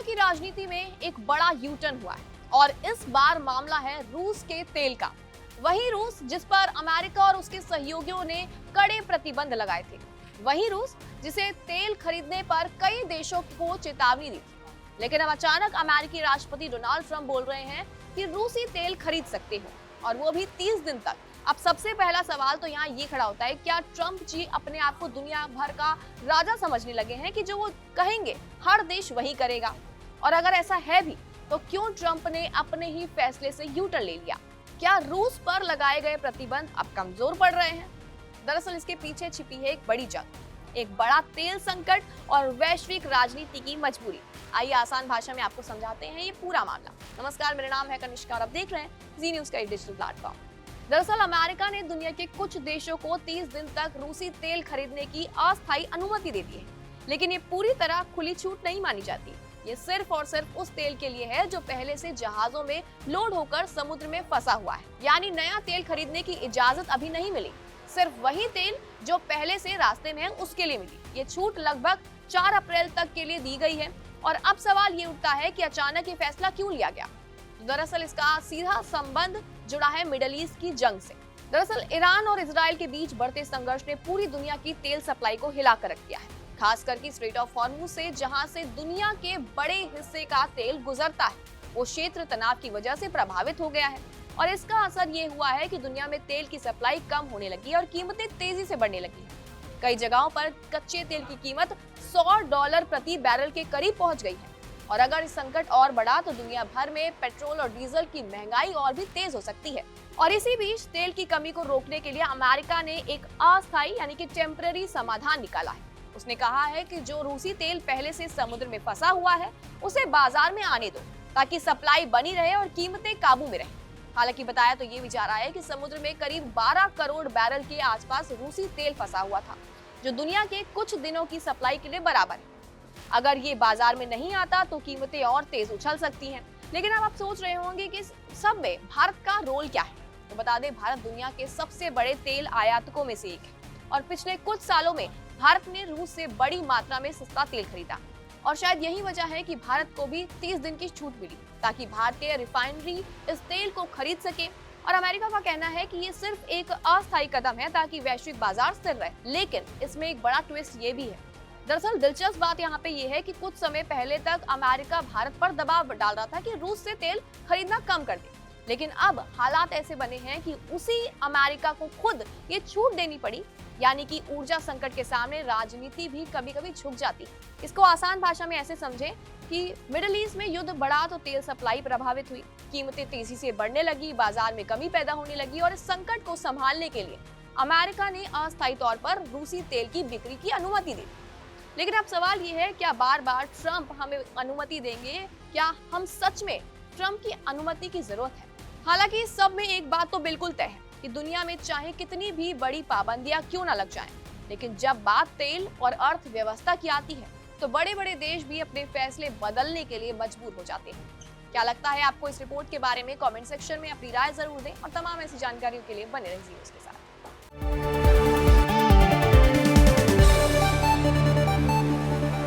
की राजनीति में एक बड़ा यू टर्न हुआ है और इस बार मामला है रूस के तेल का। वही रूस जिस पर अमेरिका और उसके सहयोगियों ने कड़े प्रतिबंध लगाए थे, वही रूस जिसे तेल खरीदने पर कई देशों को चेतावनी दी थी। लेकिन अब अचानक अमेरिकी राष्ट्रपति डोनाल्ड ट्रंप बोल रहे हैं कि रूसी तेल खरीद सकते हो और वो भी 30 दिन तक। अब सबसे पहला सवाल तो यहाँ ये खड़ा होता है, क्या ट्रंप जी अपने आप को दुनिया भर का राजा समझने लगे हैं कि जो वो कहेंगे हर देश वही करेगा? और अगर ऐसा है भी तो क्यों ट्रंप ने अपने ही फैसले से यू टर्न ले लिया? क्या रूस पर लगाए गए प्रतिबंध अब कमजोर पड़ रहे हैं? दरअसल इसके पीछे छिपी है एक बड़ी जंग, एक बड़ा तेल संकट और वैश्विक राजनीति की मजबूरी। आइए आसान भाषा में आपको समझाते हैं ये पूरा मामला। नमस्कार, मेरा नाम है कनिष्का और आप देख रहे हैं जी न्यूज का एक डिजिटल प्लेटफॉर्म। दरअसल अमेरिका ने दुनिया के कुछ देशों को 30 दिन तक रूसी तेल खरीदने की अस्थायी अनुमति दे दी है, लेकिन ये पूरी तरह खुली छूट नहीं मानी जाती। ये सिर्फ और सिर्फ उस तेल के लिए है जो पहले से जहाजों में लोड होकर समुद्र में फंसा हुआ है, यानी नया तेल खरीदने की इजाजत अभी नहीं मिली। सिर्फ वही तेल जो पहले से रास्ते में है उसके लिए मिली। ये छूट लगभग 4 अप्रैल तक के लिए दी गई है और अब सवाल ये उठता है कि अचानक ये फैसला क्यों लिया गया? दरअसल इसका सीधा संबंध जुड़ा है मिडल ईस्ट की जंग से। दरअसल ईरान और इजराइल के बीच बढ़ते संघर्ष ने पूरी दुनिया की तेल सप्लाई को हिला कर रख दिया है, खासकर कि स्ट्रेट ऑफ हॉर्मुज से, जहां से दुनिया के बड़े हिस्से का तेल गुजरता है, वो क्षेत्र तनाव की वजह से प्रभावित हो गया है। और इसका असर ये हुआ है कि दुनिया में तेल की सप्लाई कम होने लगी और कीमतें तेजी से बढ़ने लगी। कई जगहों पर कच्चे तेल की कीमत $100 प्रति बैरल के करीब पहुंच गई है। और अगर इस संकट और बढ़ा तो दुनिया भर में पेट्रोल और डीजल की महंगाई और भी तेज हो सकती है। और इसी बीच तेल की कमी को रोकने के लिए अमेरिका ने एक अस्थायी यानी कि टेम्पररी समाधान निकाला है। उसने कहा है कि जो रूसी तेल पहले से समुद्र में फंसा हुआ है उसे बाजार में आने दो, ताकि सप्लाई बनी रहे और कीमतें काबू में रहें। हालांकि बताया तो ये भी जा रहा है कि समुद्र में करीब 12 करोड़ बैरल के आसपास रूसी तेल फंसा हुआ था, जो दुनिया के कुछ दिनों की सप्लाई के लिए बराबर है। अगर ये बाजार में नहीं आता तो कीमतें और तेज उछल सकती हैं। लेकिन अब आप सोच रहे होंगे कि सब में भारत का रोल क्या है? तो बता दें, भारत दुनिया के सबसे बड़े तेल आयातकों में से एक है और पिछले कुछ सालों में भारत ने रूस से बड़ी मात्रा में सस्ता तेल खरीदा। और शायद यही वजह है कि भारत को भी 30 दिन की छूट मिली, ताकि भारतीय रिफाइनरी इस तेल को खरीद सके। और अमेरिका का कहना है कि ये सिर्फ एक अस्थायी कदम है ताकि वैश्विक बाजार स्थिर रहे। लेकिन इसमें एक बड़ा ट्विस्ट ये भी है। दरअसल दिलचस्प बात यहाँ पे ये है कि कुछ समय पहले तक अमेरिका भारत पर दबाव डाल रहा था कि रूस से तेल खरीदना कम कर दे, लेकिन अब हालात ऐसे बने हैं कि उसी अमेरिका को खुद ये छूट देनी पड़ी। यानी कि ऊर्जा संकट के सामने राजनीति भी कभी-कभी झुक जाती है। इसको आसान भाषा में ऐसे समझें कि मिडिल ईस्ट में युद्ध बढ़ा तो तेल सप्लाई प्रभावित हुई, कीमतें तेजी से बढ़ने लगी, बाजार में कमी पैदा होने लगी और इस संकट को संभालने के लिए अमेरिका ने अस्थायी तौर पर रूसी तेल की बिक्री की अनुमति दी। लेकिन अब सवाल ये है, क्या बार बार ट्रंप हमें अनुमति देंगे? क्या हम सच में ट्रंप की अनुमति की जरूरत है? हालांकि इस सब में एक बात तो बिल्कुल तय है कि दुनिया में चाहे कितनी भी बड़ी पाबंदियां क्यों न लग जाएं, लेकिन जब बात तेल और अर्थव्यवस्था की आती है तो बड़े बड़े देश भी अपने फैसले बदलने के लिए मजबूर हो जाते हैं। क्या लगता है आपको इस रिपोर्ट के बारे में? कमेंट सेक्शन में अपनी राय जरूर दें और तमाम ऐसी जानकारियों के लिए बने रहिए उसके साथ।